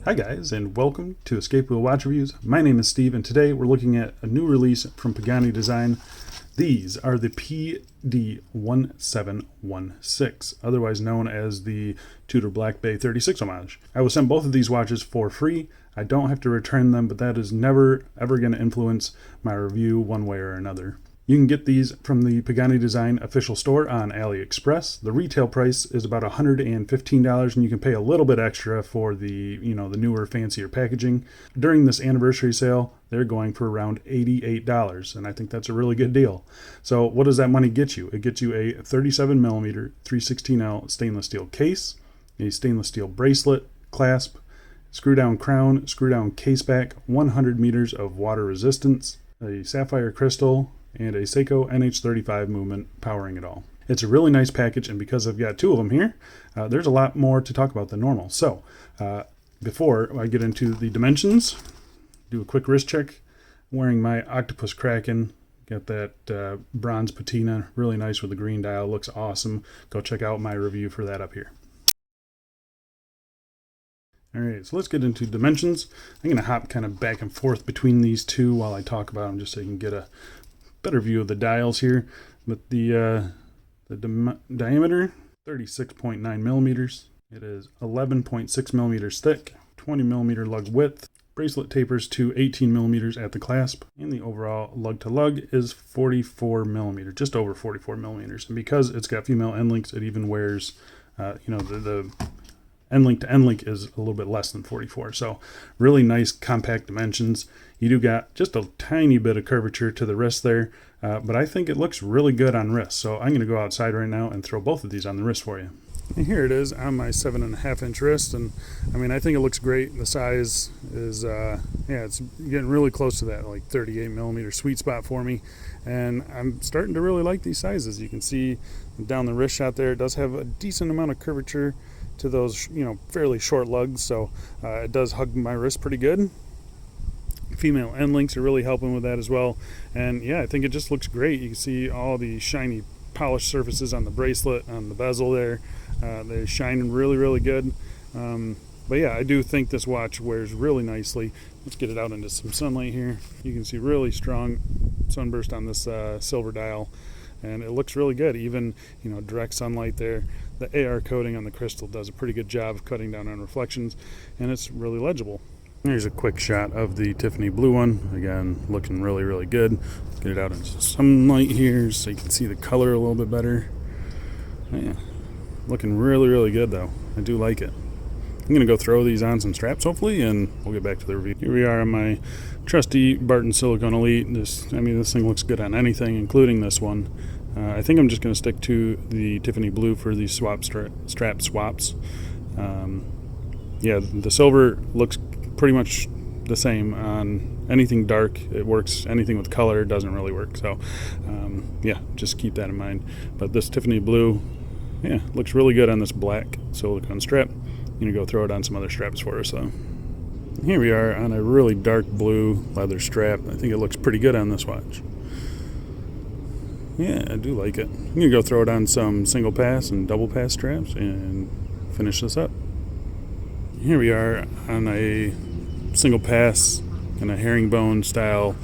Hi guys, and welcome to Escape Wheel Watch Reviews. My name is Steve, and today we're looking at a new release from Pagani Design. These are the PD1716, otherwise known as the Tudor Black Bay 36 homage. I will send both of these watches for free. I don't have to return them, but that is never ever going to influence my review one way or another. You can get these from the Pagani Design official store on AliExpress. The retail price is about $115, and you can pay a little bit extra for the, the newer, fancier packaging. During this anniversary sale, they're going for around $88, and I think that's a really good deal. So what does that money get you? It gets you a 37mm 316L stainless steel case, a stainless steel bracelet, clasp, screw down crown, screw down case back, 100 meters of water resistance, a sapphire crystal, and a Seiko NH35 movement powering it all. It's a really nice package, and because I've got two of them here, there's a lot more to talk about than normal. So before I get into the dimensions, do a quick wrist check. I'm wearing my Octopus Kraken. Got that bronze patina, really nice with the green dial, looks awesome. Go check out my review for that up here. Alright, so let's get into dimensions. I'm going to hop kind of back and forth between these two while I talk about them, just so you can get a better view of the dials here. But the diameter, 36.9 millimeters. It is 11.6 millimeters thick, 20 millimeter lug width. Bracelet tapers to 18 millimeters at the clasp, and the overall lug to lug is 44 millimeters, just over 44 millimeters. And because it's got female end links, it even wears, the end link to end link is a little bit less than 44. So really nice compact dimensions. You do got just a tiny bit of curvature to the wrist there, but I think it looks really good on wrist. So I'm going to go outside right now and throw both of these on the wrist for you. And here it is on my 7.5 inch wrist, and I mean, I think it looks great. The size is it's getting really close to that like 38 millimeter sweet spot for me, and I'm starting to really like these sizes. You can see down the wrist shot there, it does have a decent amount of curvature to those fairly short lugs, so it does hug my wrist pretty good. Female end links are really helping with that as well, and yeah, I think it just looks great. You can see all the shiny polished surfaces on the bracelet, on the bezel there. They're shining really good. But yeah, I do think this watch wears really nicely. Let's get it out into some sunlight here. You can see really strong sunburst on this silver dial, and it looks really good. Even direct sunlight there. The AR coating on the crystal does a pretty good job of cutting down on reflections, and it's really legible. Here's a quick shot of the Tiffany blue one. Again, looking really good. Let's get it out into sunlight here so you can see the color a little bit better. Yeah, looking really good though. I do like it. I'm going to go throw these on some straps hopefully, and we'll get back to the review. Here we are on my trusty Barton Silicone Elite. This thing looks good on anything, including this one. I think I'm just going to stick to the Tiffany blue for these strap swaps. Yeah, the silver looks pretty much the same on anything dark. It works. Anything with color doesn't really work. So yeah, just keep that in mind. But this Tiffany blue, yeah, looks really good on this black silicone strap. I'm going to go throw it on some other straps for us though. Here we are on a really dark blue leather strap. I think it looks pretty good on this watch. Yeah, I do like it. I'm going to go throw it on some single pass and double pass straps and finish this up. Here we are on a single pass in a herringbone style.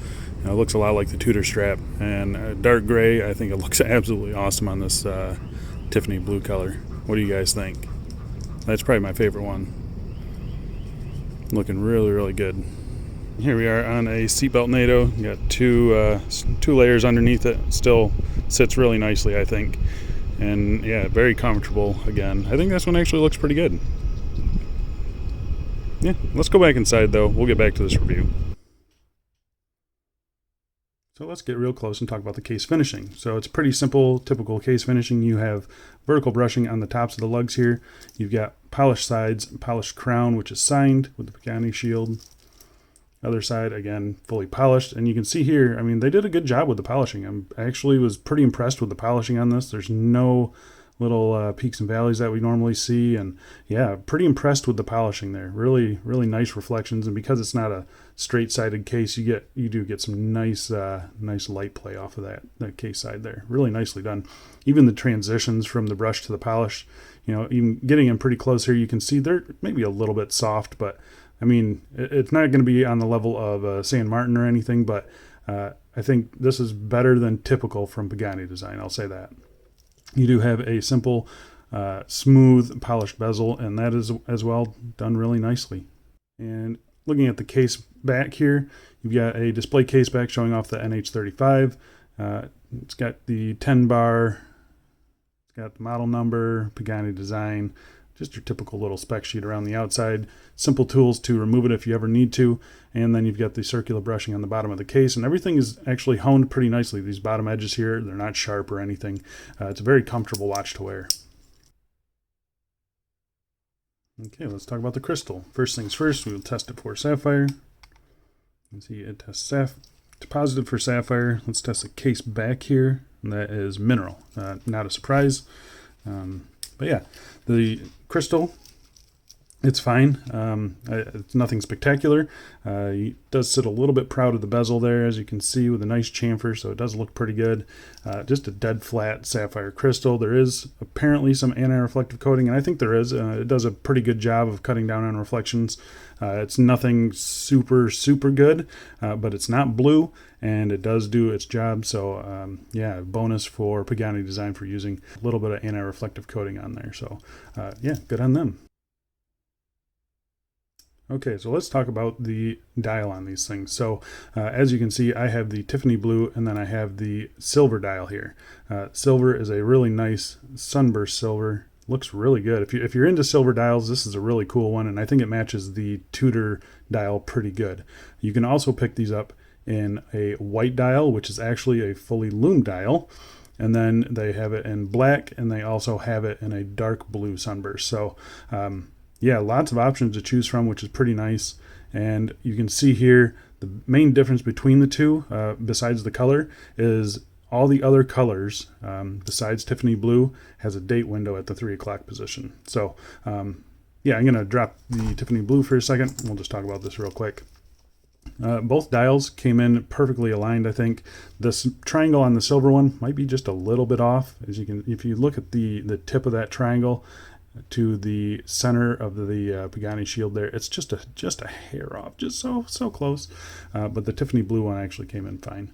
It looks a lot like the Tudor strap, and dark gray. I think it looks absolutely awesome on this Tiffany blue color. What do you guys think? That's probably my favorite one. Looking really good. Here we are on a seatbelt NATO. You got two layers underneath it. Still sits really nicely, I think. And yeah, very comfortable again. I think this one actually looks pretty good. Yeah, let's go back inside though. We'll get back to this review. So let's get real close and talk about the case finishing. So it's pretty simple, typical case finishing. You have vertical brushing on the tops of the lugs here. You've got polished sides, polished crown, which is signed with the Pagani shield. Other side, again, fully polished. And you can see here, I mean, they did a good job with the polishing. I actually was pretty impressed with the polishing on this. There's no little peaks and valleys that we normally see, and yeah, pretty impressed with the polishing there. Really nice reflections, and because it's not a straight-sided case, you do get some nice light play off of that case side there. Really nicely done. Even the transitions from the brush to the polish, even getting in pretty close here, you can see they're maybe a little bit soft, but I mean, it's not going to be on the level of San Martin or anything, but I think this is better than typical from Pagani design. I'll say that. You do have a simple, smooth, polished bezel, and that is as well done really nicely. And looking at the case back here, you've got a display case back showing off the NH35. It's got the 10 bar, it's got the model number, Pagani design, just your typical little spec sheet around the outside. Simple tools to remove it if you ever need to. And then you've got the circular brushing on the bottom of the case, and everything is actually honed pretty nicely. These bottom edges here, they're not sharp or anything. It's a very comfortable watch to wear. Okay, let's talk about the crystal. First things first, we will test it for sapphire. You can see it tests positive for sapphire. Let's test the case back here, and that is mineral. Not a surprise. But yeah, the crystal, it's fine. It's nothing spectacular. It does sit a little bit proud of the bezel there, as you can see, with a nice chamfer, so it does look pretty good. Just a dead flat sapphire crystal. There is apparently some anti-reflective coating, and I think there is. It does a pretty good job of cutting down on reflections. It's nothing super good, but it's not blue, and it does do its job. So yeah, bonus for Pagani design for using a little bit of anti-reflective coating on there. So yeah, good on them. Okay, so let's talk about the dial on these things. So as you can see, I have the Tiffany blue, and then I have the silver dial here. Silver is a really nice sunburst silver. Looks really good. If you're into silver dials, this is a really cool one, and I think it matches the Tudor dial pretty good. You can also pick these up in a white dial, which is actually a fully Lume dial, and then they have it in black, and they also have it in a dark blue sunburst. So yeah, lots of options to choose from, which is pretty nice. And you can see here the main difference between the two, besides the color, is all the other colors, besides Tiffany blue, has a date window at the 3 o'clock position. So yeah, I'm going to drop the Tiffany blue for a second. We'll just talk about this real quick. Both dials came in perfectly aligned. I think this triangle on the silver one might be just a little bit off. As you can, if you look at the tip of that triangle to the center of the Pagani shield there, it's just a hair off, just so close. But the Tiffany blue one actually came in fine.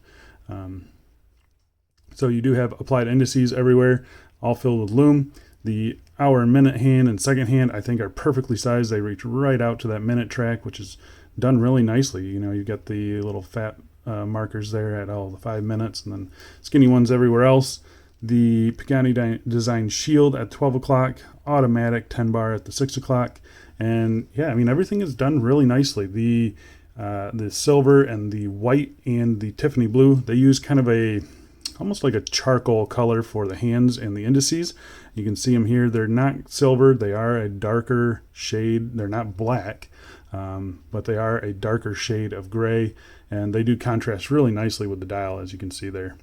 So you do have applied indices everywhere, all filled with Lume. The hour and minute hand and second hand I think are perfectly sized. They reach right out to that minute track, which is done really nicely. You know, you got the little fat markers there at all the 5 minutes, and then skinny ones everywhere else. The Pagani design shield at 12 o'clock, automatic 10 bar at the 6 o'clock. And yeah, I mean, everything is done really nicely. The silver and the white and the Tiffany blue, they use kind of almost like a charcoal color for the hands and the indices. You can see them here. They're not silver. They are a darker shade. They're not black, but they are a darker shade of gray, and they do contrast really nicely with the dial, as you can see there.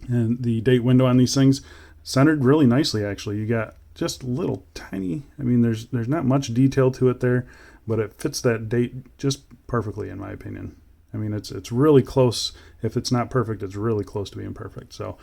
And the date window on these things centered really nicely, actually. You got just little tiny, I mean, there's not much detail to it there, but it fits that date just perfectly, in my opinion. I mean, it's really close. If it's not perfect, it's really close to being perfect. So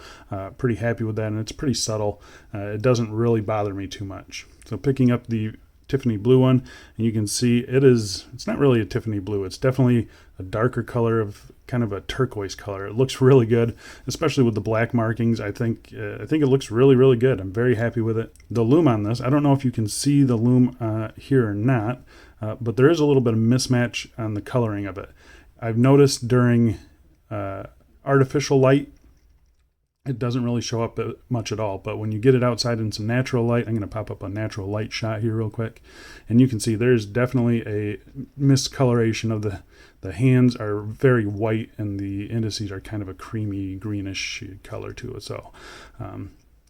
pretty happy with that, and it's pretty subtle. It doesn't really bother me too much. So picking up the Tiffany blue one, and you can see it's not really a Tiffany blue. It's definitely a darker color, of kind of a turquoise color. It looks really good, especially with the black markings. I think it looks really good. I'm very happy with it. The Lume on this, I don't know if you can see the Lume here or not, but there is a little bit of mismatch on the coloring of it. I've noticed during artificial light, it doesn't really show up much at all, but when you get it outside in some natural light, I'm going to pop up a natural light shot here real quick, and you can see there's definitely a miscoloration of the hands are very white, and the indices are kind of a creamy greenish color to it. So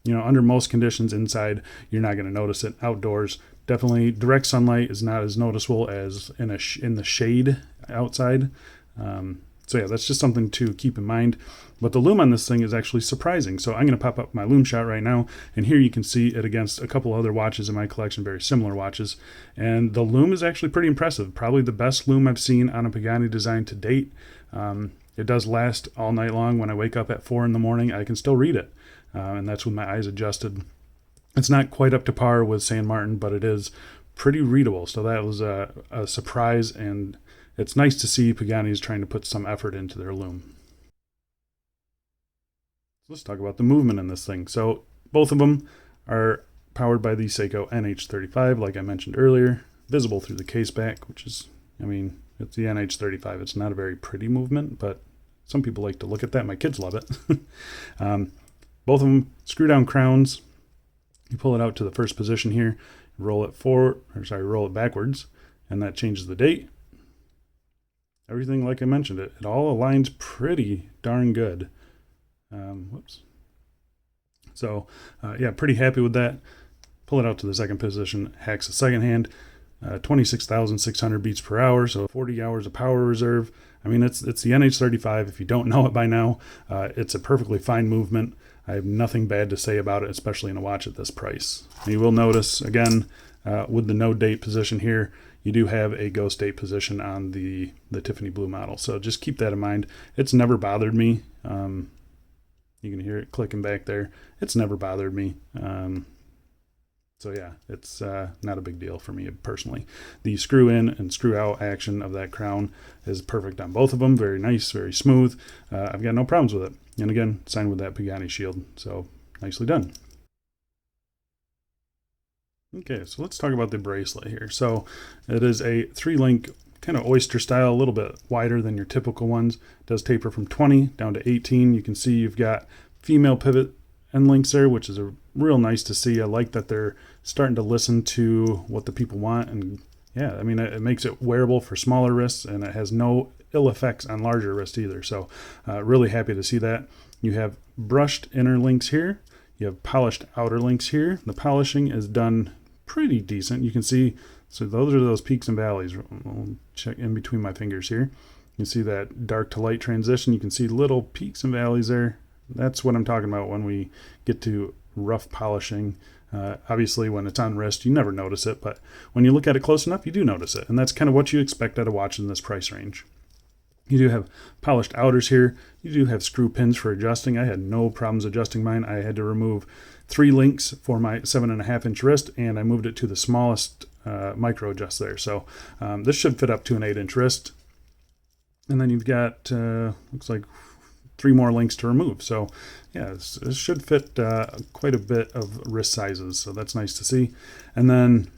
you know, under most conditions inside, you're not going to notice it. Outdoors, definitely direct sunlight is not as noticeable as in the shade outside. So yeah, that's just something to keep in mind. But the Lume on this thing is actually surprising. So I'm going to pop up my Lume shot right now, and here you can see it against a couple other watches in my collection, very similar watches. And the Lume is actually pretty impressive. Probably the best Lume I've seen on a Pagani design to date. It does last all night long. When I wake up at 4 in the morning, I can still read it. And that's with my eyes adjusted. It's not quite up to par with San Martin, but it is pretty readable. So that was a surprise, and it's nice to see Pagani is trying to put some effort into their lume. Let's talk about the movement in this thing. So both of them are powered by the Seiko NH35, like I mentioned earlier, visible through the case back, which is, I mean, it's the NH35. It's not a very pretty movement, but some people like to look at that. My kids love it. Both of them screw down crowns. You pull it out to the first position here, roll it backwards, and that changes the date. Everything, like I mentioned, it all aligns pretty darn good. So yeah, pretty happy with that. Pull it out to the second position, hacks the second hand, 26,600 beats per hour, so 40 hours of power reserve. I mean, it's the NH35. If you don't know it by now, it's a perfectly fine movement. I have nothing bad to say about it, especially in a watch at this price. And you will notice, again, with the no date position here, you do have a ghost date position on the Tiffany blue model. So just keep that in mind. It's never bothered me. You can hear it clicking back there. It's never bothered me. So yeah, it's not a big deal for me personally. The screw in and screw out action of that crown is perfect on both of them. Very nice, very smooth. I've got no problems with it. And again, signed with that Pagani shield. So nicely done. Okay, so let's talk about the bracelet here. So it is a 3-link kind of oyster style, a little bit wider than your typical ones. It does taper from 20 down to 18. You can see you've got female pivot end links there, which is a real nice to see. I like that they're starting to listen to what the people want. And yeah, I mean, it makes it wearable for smaller wrists, and it has no ill effects on larger wrists either. So really happy to see that. You have brushed inner links here. You have polished outer links here. The polishing is done pretty decent. You can see, so those are those peaks and valleys. I'll check in between my fingers here. You can see that dark to light transition. You can see little peaks and valleys there. That's what I'm talking about when we get to rough polishing. Obviously, when it's on wrist, you never notice it, but when you look at it close enough, you do notice it. And that's kind of what you expect out of watch in this price range. You do have polished outers here. You do have screw pins for adjusting. I had no problems adjusting mine. I had to remove 3 links for my 7.5-inch wrist, and I moved it to the smallest micro adjust there. So this should fit up to an 8-inch wrist. And then you've got, looks like 3 more links to remove. So yeah, this should fit quite a bit of wrist sizes. So that's nice to see. And then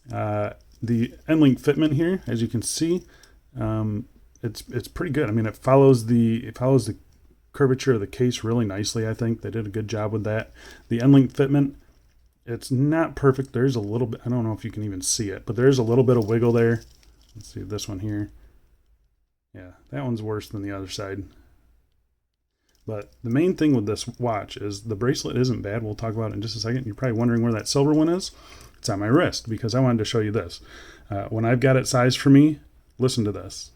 the end link fitment here, as you can see, it's pretty good. I mean, it follows the curvature of the case really nicely. I think they did a good job with that. The end link fitment, it's not perfect. There's a little bit, I don't know if you can even see it, but there's a little bit of wiggle there. Let's see this one here. Yeah, that one's worse than the other side. But the main thing with this watch is the bracelet isn't bad. We'll talk about it in just a second. You're probably wondering where that silver one is. It's on my wrist because I wanted to show you this. When I've got it sized for me, listen to this.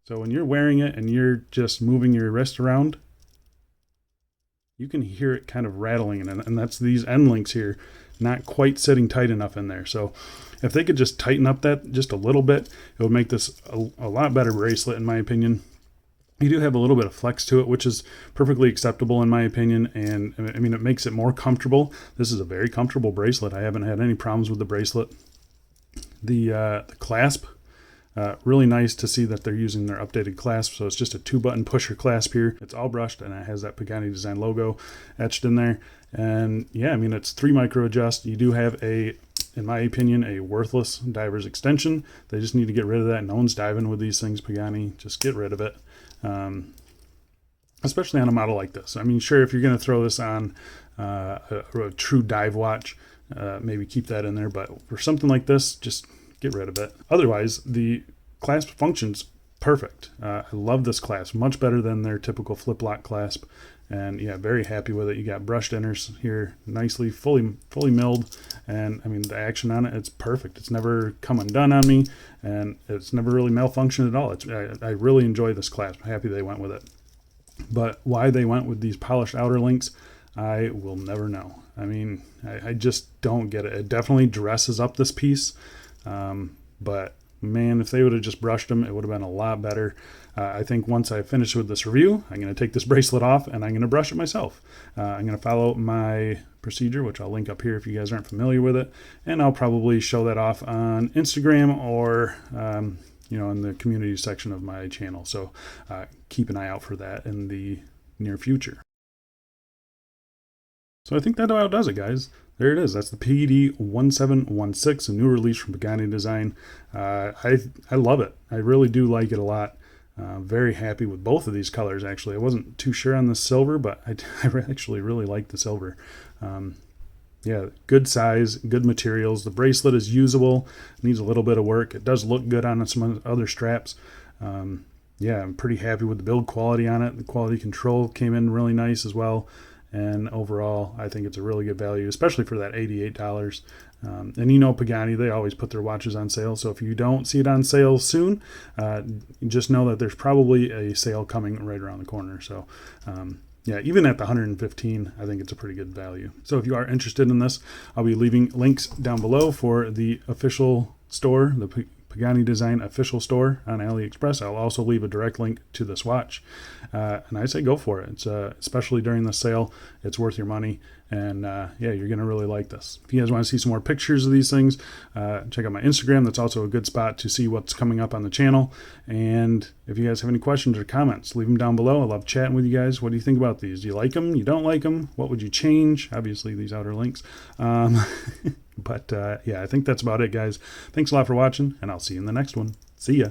So when you're wearing it and you're just moving your wrist around, you can hear it kind of rattling, and that's these end links here not quite sitting tight enough in there. So if they could just tighten up that just a little bit, it would make this a lot better bracelet, in my opinion. You do have a little bit of flex to it, which is perfectly acceptable in my opinion, and I mean, it makes it more comfortable. This is a very comfortable bracelet. I haven't had any problems with the bracelet. The clasp, really nice to see that they're using their updated clasp. So it's just a 2-button pusher clasp here. It's all brushed, and it has that Pagani design logo etched in there. And yeah, I mean, it's 3 micro adjust. You do have in my opinion, a worthless diver's extension. They just need to get rid of that. No one's diving with these things, Pagani. Just get rid of it. Especially on a model like this. I mean, sure, if you're going to throw this on a true dive watch, maybe keep that in there. But for something like this, just get rid of it. Otherwise, the clasp functions perfect. I love this clasp, much better than their typical flip lock clasp. And yeah, very happy with it. You got brushed inners here, nicely, fully milled. And I mean, the action on it, it's perfect. It's never come undone on me, and it's never really malfunctioned at all. I really enjoy this clasp. I'm happy they went with it. But why they went with these polished outer links, I will never know. I mean, I just don't get it. It definitely dresses up this piece, but man, if they would have just brushed them, it would have been a lot better. I think once I finish with this review, I'm going to take this bracelet off and I'm going to brush it myself. I'm going to follow my procedure, which I'll link up here if you guys aren't familiar with it, and I'll probably show that off on Instagram or in the community section of my channel. So keep an eye out for that in the near future. So I think that about does it, guys. There it is. That's the PD1716, a new release from Pagani Design. I love it. I really do like it a lot. Very happy with both of these colors, actually. I wasn't too sure on the silver, but I actually really like the silver. Yeah, good size, good materials. The bracelet is usable. Needs a little bit of work. It does look good on some other straps. Yeah, I'm pretty happy with the build quality on it. The quality control came in really nice as well. And overall, I think it's a really good value, especially for that $88. And Pagani, they always put their watches on sale. So if you don't see it on sale soon, just know that there's probably a sale coming right around the corner. So yeah, even at the $115, I think it's a pretty good value. So if you are interested in this, I'll be leaving links down below for the official store, the Pagani Design official store on AliExpress. I'll also leave a direct link to this watch. And I say go for it. It's especially during the sale, it's worth your money. And yeah, you're going to really like this. If you guys want to see some more pictures of these things, check out my Instagram. That's also a good spot to see what's coming up on the channel. And if you guys have any questions or comments, leave them down below. I love chatting with you guys. What do you think about these? Do you like them? You don't like them? What would you change? Obviously, these outer links. But yeah, I think that's about it, guys. Thanks a lot for watching, and I'll see you in the next one. See ya.